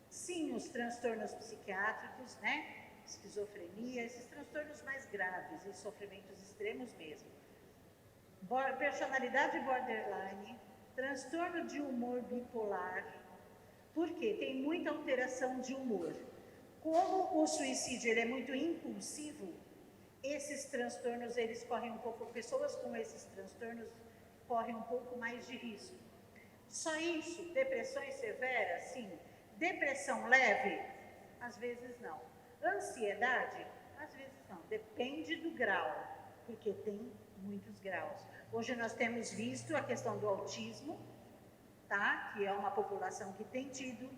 Sim, os transtornos psiquiátricos, né? Esquizofrenia, esses transtornos mais graves e sofrimentos extremos mesmo. Personalidade borderline, transtorno de humor bipolar. Por quê? Tem muita alteração de humor. Como o suicídio ele é muito impulsivo, esses transtornos, eles correm um pouco, pessoas com esses transtornos correm um pouco mais de risco. Só isso, depressões severas, sim. Depressão leve, às vezes não. Ansiedade, às vezes não. Depende do grau, porque tem muitos graus. Hoje nós temos visto a questão do autismo, tá? Que é uma população que tem tido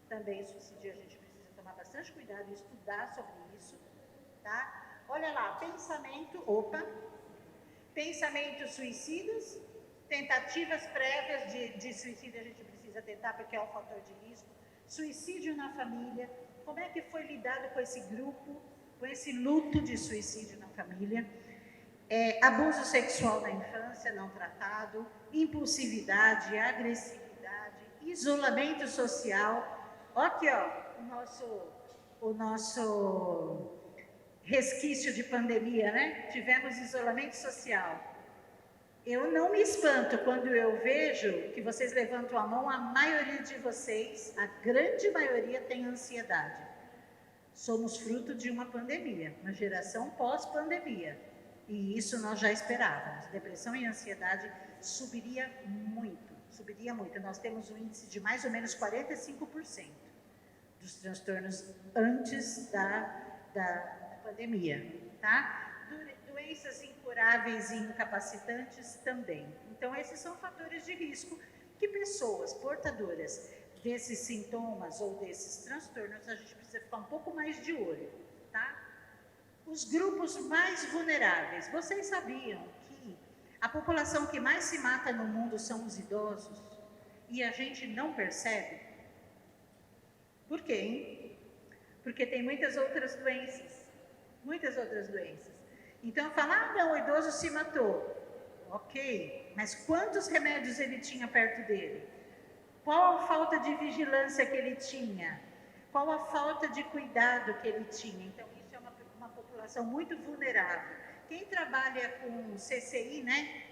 também suicídio, a gente precisa tomar bastante cuidado e estudar sobre isso, tá? Olha lá, pensamentos suicidas, tentativas prévias de suicídio a gente precisa tentar porque é um fator de risco, suicídio na família, como é que foi lidado com esse grupo, com esse luto de suicídio na família, abuso sexual na infância não tratado, impulsividade, agressividade, isolamento social. Aqui, ó, o nosso resquício de pandemia, né? Tivemos isolamento social. Eu não me espanto quando eu vejo que vocês levantam a mão, a maioria de vocês, a grande maioria tem ansiedade. Somos fruto de uma pandemia, uma geração pós-pandemia. E isso nós já esperávamos. Depressão e ansiedade subiria muito. Nós temos um índice de mais ou menos 45% dos transtornos antes da pandemia, tá? Doenças incuráveis e incapacitantes também. Então, esses são fatores de risco que pessoas portadoras desses sintomas ou desses transtornos, a gente precisa ficar um pouco mais de olho, tá? Os grupos mais vulneráveis. Vocês sabiam que a população que mais se mata no mundo são os idosos? E a gente não percebe? Por quê, hein? Porque tem muitas outras doenças. Então, falar, não, o idoso se matou. Ok, mas quantos remédios ele tinha perto dele? Qual a falta de vigilância que ele tinha? Qual a falta de cuidado que ele tinha? Então, isso é uma população muito vulnerável. Quem trabalha com CCI, né,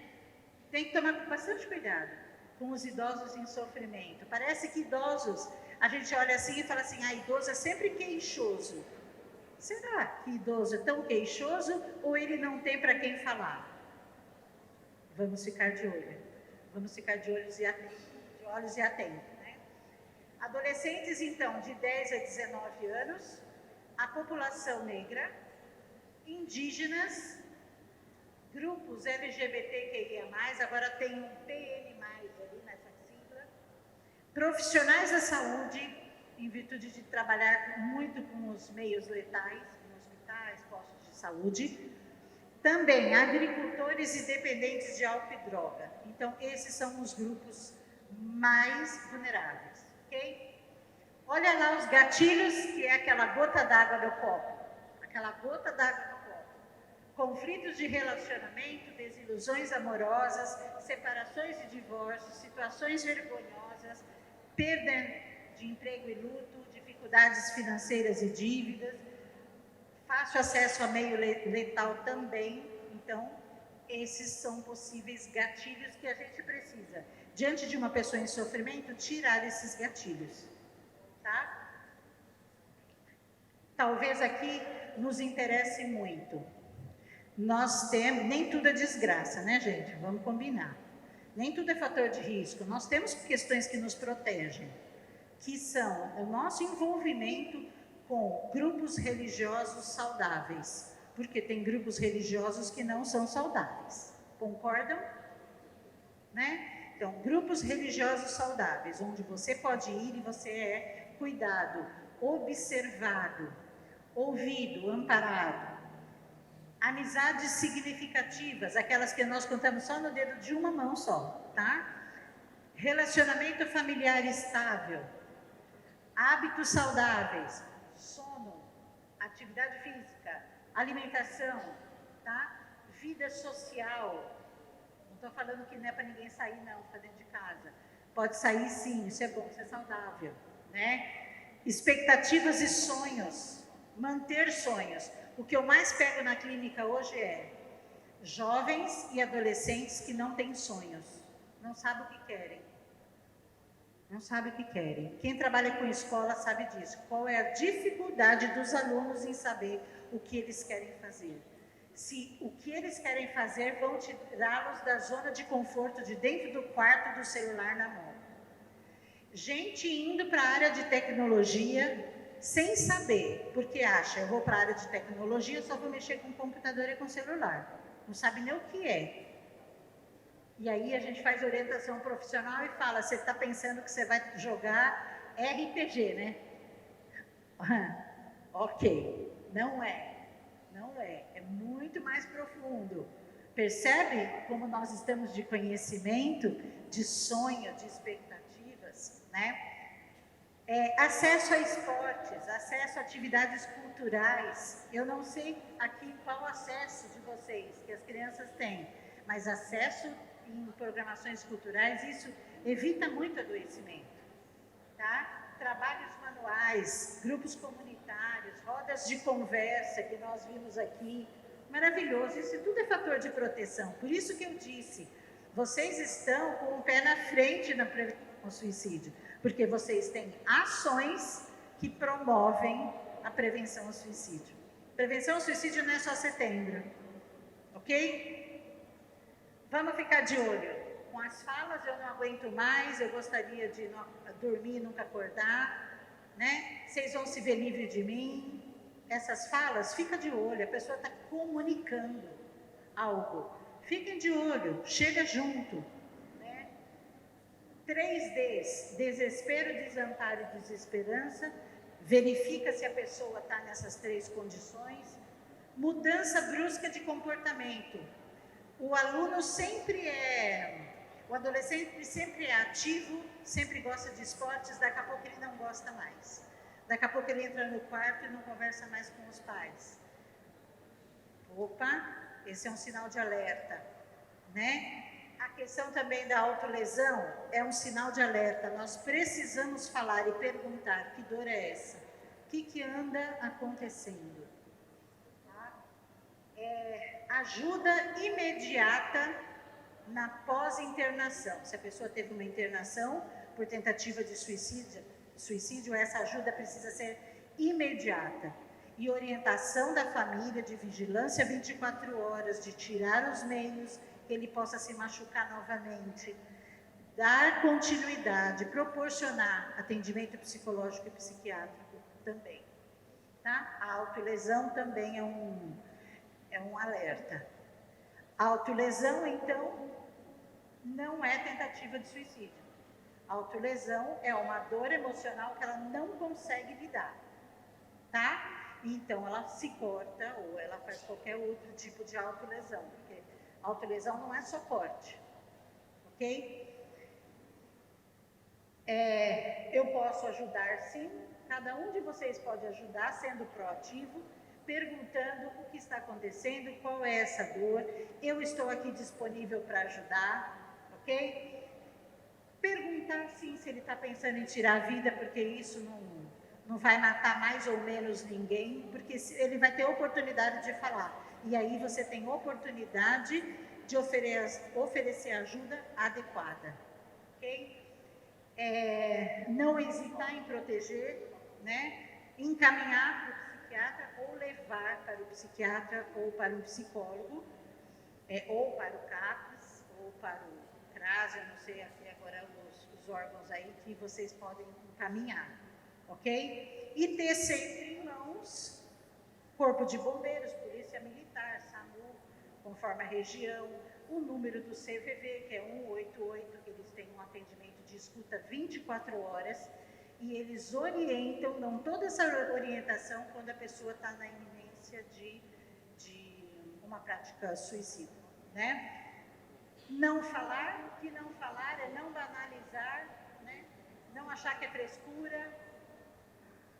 tem que tomar bastante cuidado com os idosos em sofrimento. Parece que idosos, a gente olha assim e fala assim, idoso é sempre queixoso. Será que idoso é tão queixoso ou ele não tem para quem falar? Vamos ficar de olho. Vamos ficar de olhos e atentos, né? Adolescentes, então, de 10 a 19 anos, a população negra, indígenas, grupos LGBTQIA+, agora tem um PN+, ali nessa sigla, profissionais da saúde, em virtude de trabalhar muito com os meios letais, em hospitais, postos de saúde, também agricultores e dependentes de álcool e droga. Então, esses são os grupos mais vulneráveis, ok? Olha lá os gatilhos, que é aquela gota d'água do copo. Aquela gota d'água no copo. Conflitos de relacionamento, desilusões amorosas, separações e divórcios, situações vergonhosas, perda de emprego e luto, dificuldades financeiras e dívidas, fácil acesso a meio letal também. Então, esses são possíveis gatilhos que a gente precisa, diante de uma pessoa em sofrimento, tirar esses gatilhos, tá? Talvez aqui nos interesse muito. Nós temos, nem tudo é desgraça, né, gente? Vamos combinar. Nem tudo é fator de risco. Nós temos questões que nos protegem, que são o nosso envolvimento com grupos religiosos saudáveis, porque tem grupos religiosos que não são saudáveis. Concordam? Né? Então, grupos religiosos saudáveis, onde você pode ir e você é cuidado, observado, ouvido, amparado. Amizades significativas, aquelas que nós contamos só no dedo de uma mão só, tá? Relacionamento familiar estável, hábitos saudáveis, sono, atividade física, alimentação, tá? Vida social. Não estou falando que não é para ninguém sair, não, ficar dentro de casa. Pode sair sim, isso é bom, isso é saudável, né? Expectativas e sonhos, manter sonhos. O que eu mais pego na clínica hoje é jovens e adolescentes que não têm sonhos, não sabem o que querem. Não sabem o que querem. Quem trabalha com escola sabe disso. Qual é a dificuldade dos alunos em saber o que eles querem fazer? Se o que eles querem fazer vão tirá-los da zona de conforto de dentro do quarto do celular na mão. Gente indo para a área de tecnologia sem saber, porque acha, eu vou para a área de tecnologia, eu só vou mexer com computador e com celular. Não sabe nem o que é. E aí a gente faz orientação profissional e fala, você está pensando que você vai jogar RPG, né? Ok, não é, é muito mais profundo. Percebe como nós estamos de conhecimento, de sonho, de expectativas, né? Acesso a esportes, acesso a atividades culturais. Eu não sei aqui qual acesso de vocês que as crianças têm, mas acesso em programações culturais, isso evita muito adoecimento, tá? Trabalhos manuais, grupos comunitários, rodas de conversa que nós vimos aqui, maravilhoso, isso tudo é fator de proteção. Por isso que eu disse, vocês estão com o pé na frente na prevenção ao suicídio, porque vocês têm ações que promovem a prevenção ao suicídio. Prevenção ao suicídio não é só setembro, ok? Vamos ficar de olho. Com as falas eu não aguento mais, eu gostaria de dormir e nunca acordar, né? Vocês vão se ver livre de mim. Essas falas, fica de olho, a pessoa está comunicando algo. Fiquem de olho, chega junto. 3Ds, desespero, desamparo e desesperança. Verifica se a pessoa está nessas 3 condições. Mudança brusca de comportamento. O aluno o adolescente sempre é ativo, sempre gosta de esportes, daqui a pouco ele não gosta mais. Daqui a pouco ele entra no quarto e não conversa mais com os pais. Opa, esse é um sinal de alerta, né? A questão também da autolesão é um sinal de alerta. Nós precisamos falar e perguntar, que dor é essa? O que anda acontecendo? Tá? Ajuda imediata na pós-internação. Se a pessoa teve uma internação por tentativa de suicídio, essa ajuda precisa ser imediata. E orientação da família, de vigilância 24 horas, de tirar os meios que ele possa se machucar novamente. dar continuidade, proporcionar atendimento psicológico e psiquiátrico também. Tá? A autolesão também é um alerta. A autolesão, então, não é tentativa de suicídio. A autolesão é uma dor emocional que ela não consegue lidar, tá? Então, ela se corta ou ela faz qualquer outro tipo de autolesão, porque autolesão não é só corte, ok? Eu posso ajudar, sim. Cada um de vocês pode ajudar sendo proativo, perguntando o que está acontecendo, qual é essa dor. Eu estou aqui disponível para ajudar, ok? Perguntar, sim, se ele está pensando em tirar a vida, porque isso não vai matar mais ou menos ninguém, porque ele vai ter oportunidade de falar. E aí você tem oportunidade de oferecer ajuda adequada, ok? Não hesitar em proteger, né? Encaminhar para o psiquiatra ou levar para o psiquiatra ou para um psicólogo, ou para o CAPS, ou para o CRAS, eu não sei aqui agora os órgãos aí que vocês podem encaminhar, ok? E ter sempre em mãos Corpo de Bombeiros, Polícia Militar, SAMU, conforme a região, o número do CVV, que é 188, que eles têm um atendimento de escuta 24 horas, e eles orientam, dão toda essa orientação quando a pessoa está na iminência de uma prática suicida, né? Não falar, o que não falar é não banalizar, né? Não achar que é frescura,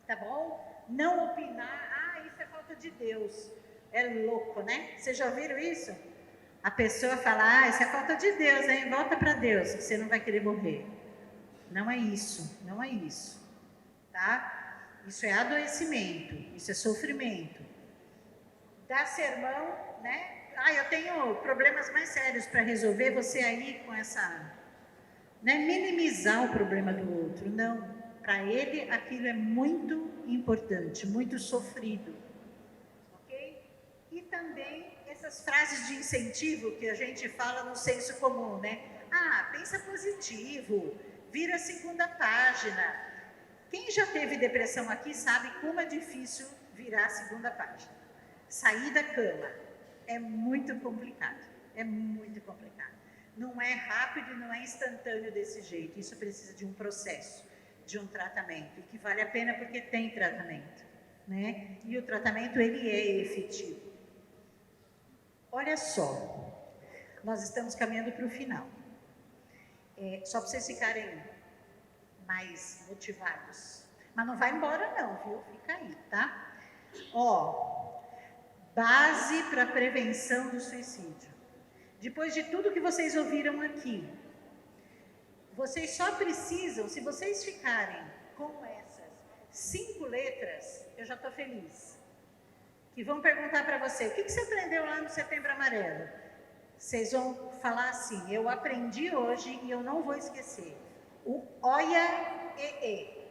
tá bom? Não opinar, isso é falta de Deus, é louco, né? Vocês já ouviram isso? A pessoa fala, isso é falta de Deus, hein? Volta para Deus, que você não vai querer morrer. Não é isso, não é isso, tá? Isso é adoecimento, isso é sofrimento. Dá sermão, né? Eu tenho problemas mais sérios para resolver, você aí com essa... Né? Minimizar o problema do outro, não. Para ele, aquilo é muito importante, muito sofrido, ok? E também essas frases de incentivo que a gente fala no senso comum, né? Pensa positivo, vira a segunda página. Quem já teve depressão aqui sabe como é difícil virar a segunda página. Sair da cama é muito complicado, é muito complicado. Não é rápido e não é instantâneo desse jeito, isso precisa de um processo, de um tratamento, e que vale a pena porque tem tratamento, né? E o tratamento, ele é efetivo. Olha só, nós estamos caminhando para o final. Só para vocês ficarem mais motivados. Mas não vai embora não, viu? Fica aí, tá? Base para a prevenção do suicídio. Depois de tudo que vocês ouviram aqui, vocês só precisam, se vocês ficarem com essas 5 letras, eu já estou feliz. Que vão perguntar para você, o que você aprendeu lá no Setembro Amarelo? Vocês vão falar assim, eu aprendi hoje e eu não vou esquecer. O OIA-EE.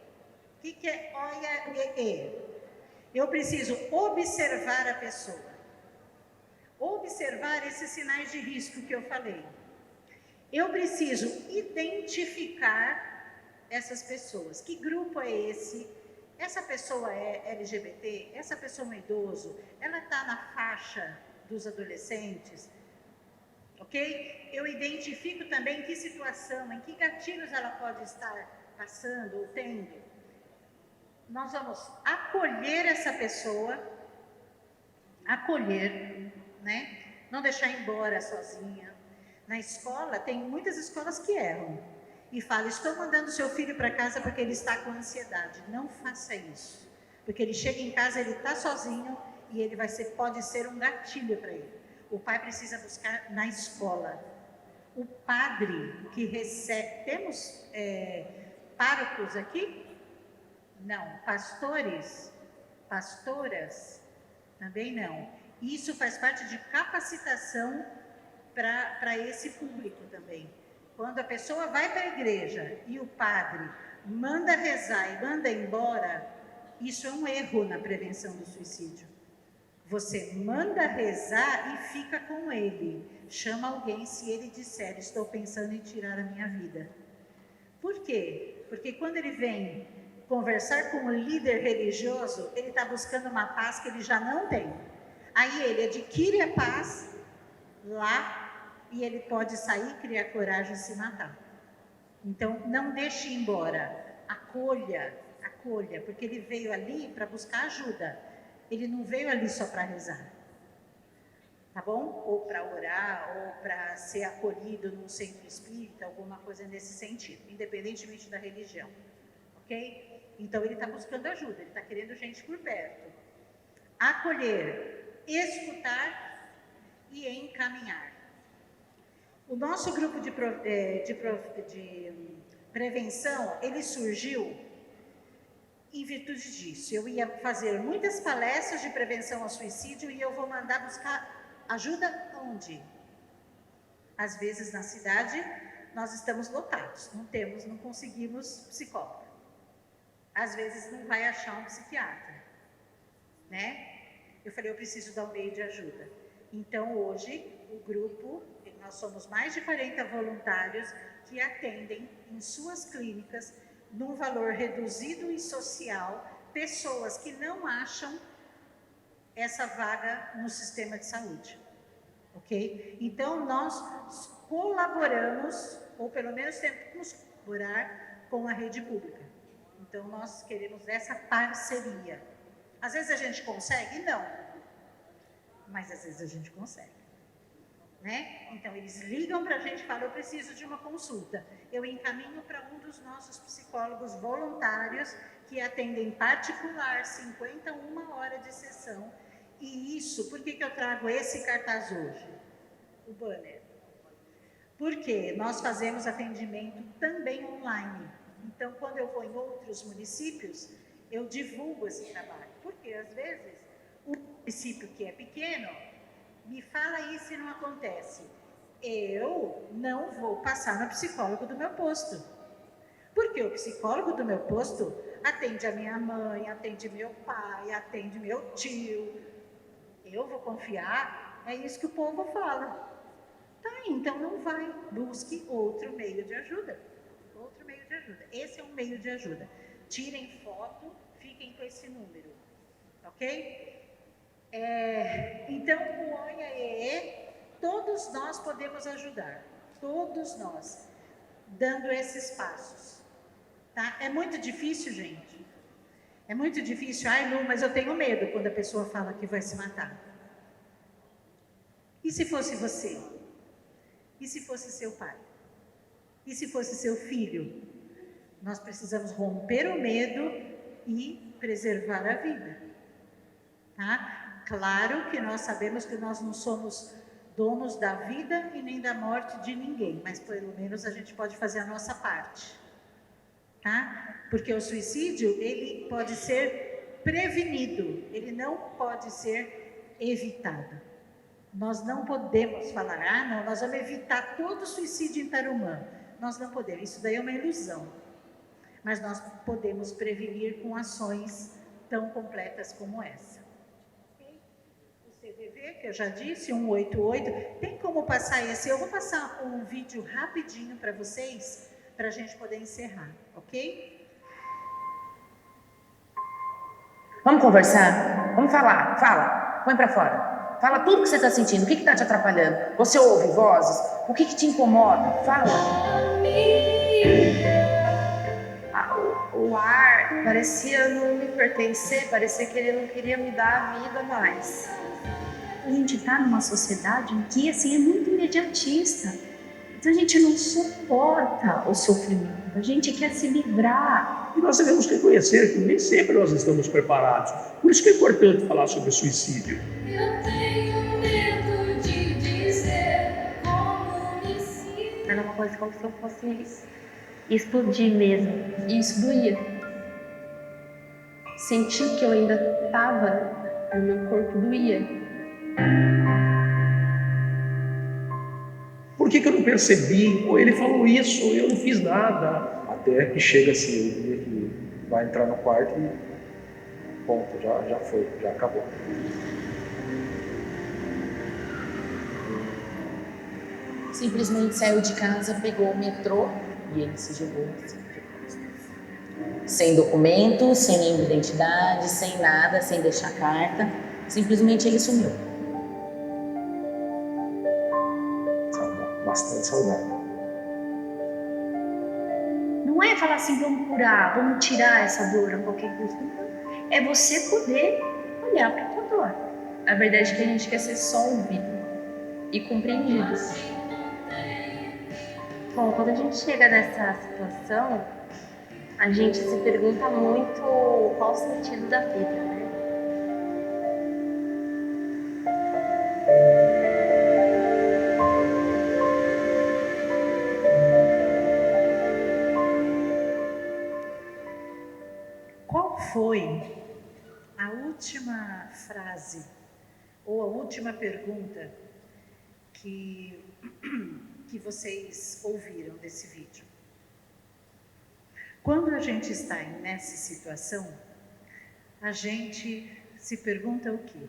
O que é OIA-EE? Eu preciso observar a pessoa. Observar esses sinais de risco que eu falei. Eu preciso identificar essas pessoas. Que grupo é esse? Essa pessoa é LGBT? Essa pessoa é um idoso? Ela está na faixa dos adolescentes? Ok? Eu identifico também em que situação, em que gatilhos ela pode estar passando ou tendo. Nós vamos acolher essa pessoa, né? Não deixar embora sozinha. Na escola, tem muitas escolas que erram e falam, estou mandando seu filho para casa porque ele está com ansiedade. Não faça isso, porque ele chega em casa, ele está sozinho e ele pode ser um gatilho para ele. O pai precisa buscar na escola. O padre que recebe... Temos párocos aqui? Não. Pastores? Pastoras? Também não. Isso faz parte de capacitação para esse público também. Quando a pessoa vai para a igreja e o padre manda rezar e manda embora, isso é um erro na prevenção do suicídio. Você manda rezar e fica com ele. chama alguém se ele disser, estou pensando em tirar a minha vida. Por quê? Porque quando ele vem conversar com um líder religioso, ele está buscando uma paz que ele já não tem. Aí ele adquire a paz lá e ele pode sair, criar coragem e se matar. Então, não deixe ir embora, acolha, porque ele veio ali para buscar ajuda. Ele não veio ali só para rezar, tá bom? Ou para orar, ou para ser acolhido num centro espírita, alguma coisa nesse sentido, independentemente da religião, ok? Então, ele está buscando ajuda, ele está querendo gente por perto. Acolher, escutar e encaminhar. O nosso grupo de prevenção, ele surgiu em virtude disso. Eu ia fazer muitas palestras de prevenção ao suicídio e eu vou mandar buscar ajuda onde? Às vezes na cidade nós estamos lotados, não conseguimos psicólogo. Às vezes não vai achar um psiquiatra, né? Eu falei, eu preciso dar um meio de ajuda. Então hoje o grupo, nós somos mais de 40 voluntários que atendem em suas clínicas, num valor reduzido e social, pessoas que não acham essa vaga no sistema de saúde, ok? Então, nós colaboramos, ou pelo menos tentamos colaborar com a rede pública. Então, nós queremos essa parceria. Às vezes a gente consegue? Não. Mas às vezes a gente consegue. Né? Então, eles ligam para a gente e falam, eu preciso de uma consulta. Eu encaminho para um dos nossos psicólogos voluntários que atendem particular, 51 horas de sessão. E isso, por que eu trago esse cartaz hoje? O banner. Porque nós fazemos atendimento também online. Então, quando eu vou em outros municípios, eu divulgo esse trabalho. Porque, às vezes, o município que é pequeno me fala isso e não acontece. Eu não vou passar no psicólogo do meu posto. Porque o psicólogo do meu posto atende a minha mãe, atende meu pai, atende meu tio. Eu vou confiar, é isso que o povo fala. Tá, então não vai, busque outro meio de ajuda. Outro meio de ajuda. Esse é um meio de ajuda. Tirem foto, fiquem com esse número, ok? Então, o OIAE, todos nós podemos ajudar, todos nós, dando esses passos, tá? É muito difícil, gente, é muito difícil. Ai, Lu, mas eu tenho medo quando a pessoa fala que vai se matar. E se fosse você? E se fosse seu pai? E se fosse seu filho? Nós precisamos romper o medo e preservar a vida, tá? Claro que nós sabemos que nós não somos donos da vida e nem da morte de ninguém, mas pelo menos a gente pode fazer a nossa parte, tá? Porque o suicídio, ele pode ser prevenido, ele não pode ser evitado. Nós não podemos falar, não, nós vamos evitar todo o suicídio em Tarumã. Nós não podemos, isso daí é uma ilusão. Mas nós podemos prevenir com ações tão completas como essa. Que eu já disse, 188, tem como passar esse? Eu vou passar um vídeo rapidinho para vocês, para a gente poder encerrar, ok? Vamos conversar? Vamos falar, fala, põe para fora. Fala tudo que você está sentindo, o que está te atrapalhando? Você ouve vozes? O que te incomoda? Fala. O ar parecia não me pertencer, parecia que ele não queria me dar a vida mais. A gente está numa sociedade em que assim, é muito imediatista. Então a gente não suporta o sofrimento, a gente quer se livrar. E nós devemos reconhecer que nem sempre nós estamos preparados. Por isso que é importante falar sobre suicídio. Eu tenho medo de dizer como me sinto. Era uma coisa como se eu fosse explodir mesmo. E isso doía. Sentir que eu ainda estava no meu corpo doía. Por que eu não percebi? Pô, ele falou isso, eu não fiz nada. Até que chega assim, o dia que vai entrar no quarto e ponto, já foi, já acabou. simplesmente saiu de casa, pegou o metrô e ele se jogou assim, de costas. Sem documento, sem nenhuma identidade, sem nada, sem deixar carta. Simplesmente ele sumiu. Bastante saudável. Não é falar assim, vamos curar, vamos tirar essa dor a qualquer custo. É você poder olhar para a tua dor. A verdade é que a gente quer ser só ouvido e compreendido. Bom, quando a gente chega nessa situação, a gente se pergunta muito qual o sentido da vida, né? Qual foi a última frase ou a última pergunta que vocês ouviram desse vídeo? Quando a gente está nessa situação, a gente se pergunta o quê?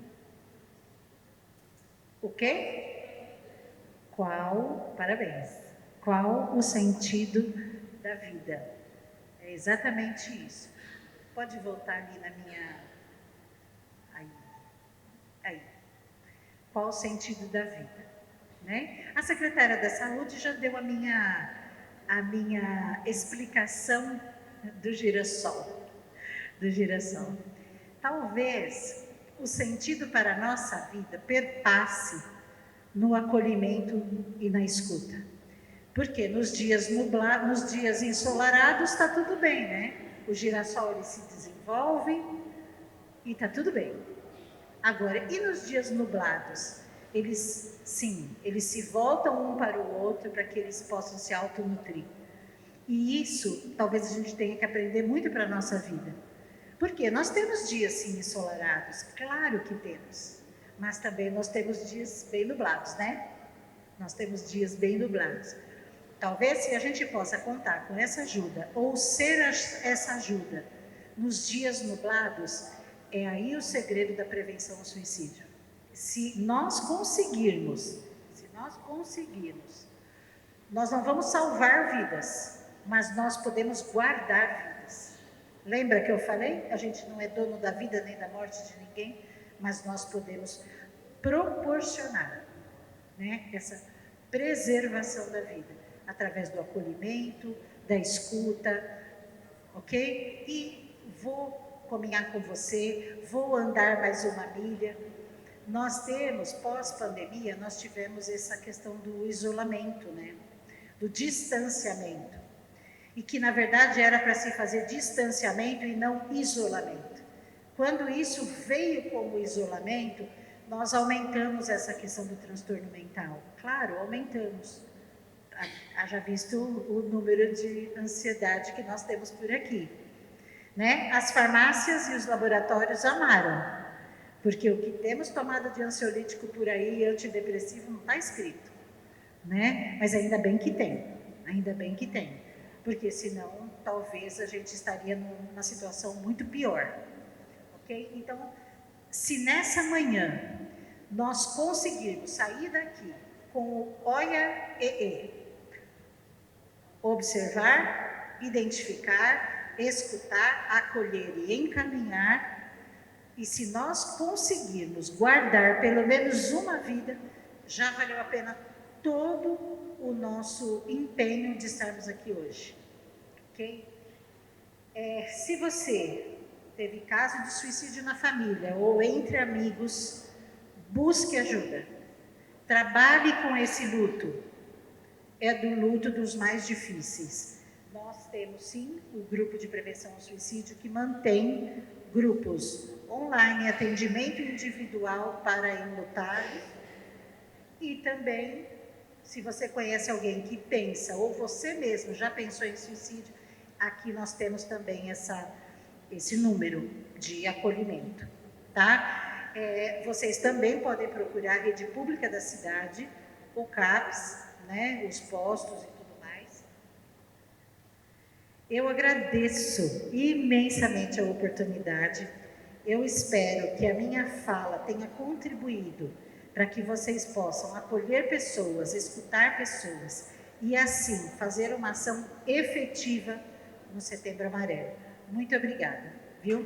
O quê? Parabéns, qual o sentido da vida? É exatamente isso. Pode voltar ali na minha... Aí. Qual o sentido da vida? Né? A secretária da Saúde já deu a minha explicação do girassol. Talvez o sentido para a nossa vida perpasse no acolhimento e na escuta. Porque nos dias nublados, nos dias ensolarados, está tudo bem, né? O girassol ele se desenvolve e está tudo bem. Agora, e nos dias nublados? Eles se voltam um para o outro para que eles possam se autonutrir. E isso, talvez a gente tenha que aprender muito para a nossa vida. Porque nós temos dias, sim, ensolarados, claro que temos. Mas também nós temos dias bem nublados, né? Nós temos dias bem nublados. Talvez se a gente possa contar com essa ajuda, ou ser essa ajuda nos dias nublados, é aí o segredo da prevenção ao suicídio. Se nós conseguirmos, nós não vamos salvar vidas, mas nós podemos guardar vidas. Lembra que eu falei? A gente não é dono da vida nem da morte de ninguém, mas nós podemos proporcionar, né, essa preservação da vida, através do acolhimento, da escuta, ok? E vou caminhar com você, vou andar mais uma milha. Nós temos, pós-pandemia, nós tivemos essa questão do isolamento, né? Do distanciamento. E que, na verdade, era para se fazer distanciamento e não isolamento. Quando isso veio como isolamento, nós aumentamos essa questão do transtorno mental. Claro, aumentamos. Haja visto o número de ansiedade que nós temos por aqui. Né? As farmácias e os laboratórios amaram, porque o que temos tomado de ansiolítico por aí, antidepressivo, não está escrito, né? Mas ainda bem que tem, porque senão talvez a gente estaria numa situação muito pior, ok? Então, se nessa manhã nós conseguirmos sair daqui com o olha observar, identificar, escutar, acolher e encaminhar, e se nós conseguirmos guardar pelo menos uma vida, já valeu a pena todo o nosso empenho de estarmos aqui hoje, ok? Se você teve caso de suicídio na família ou entre amigos, busque ajuda, trabalhe com esse luto, é do luto dos mais difíceis. Nós temos, sim, o grupo de prevenção ao suicídio que mantém grupos online, atendimento individual para enlutados. E também, se você conhece alguém que pensa, ou você mesmo já pensou em suicídio, aqui nós temos também esse número de acolhimento, tá? Vocês também podem procurar a rede pública da cidade, o CAPS, né, os postos e tudo mais. Eu agradeço imensamente a oportunidade. Eu espero que a minha fala tenha contribuído para que vocês possam acolher pessoas, escutar pessoas e assim fazer uma ação efetiva no Setembro Amarelo. Muito obrigada, viu?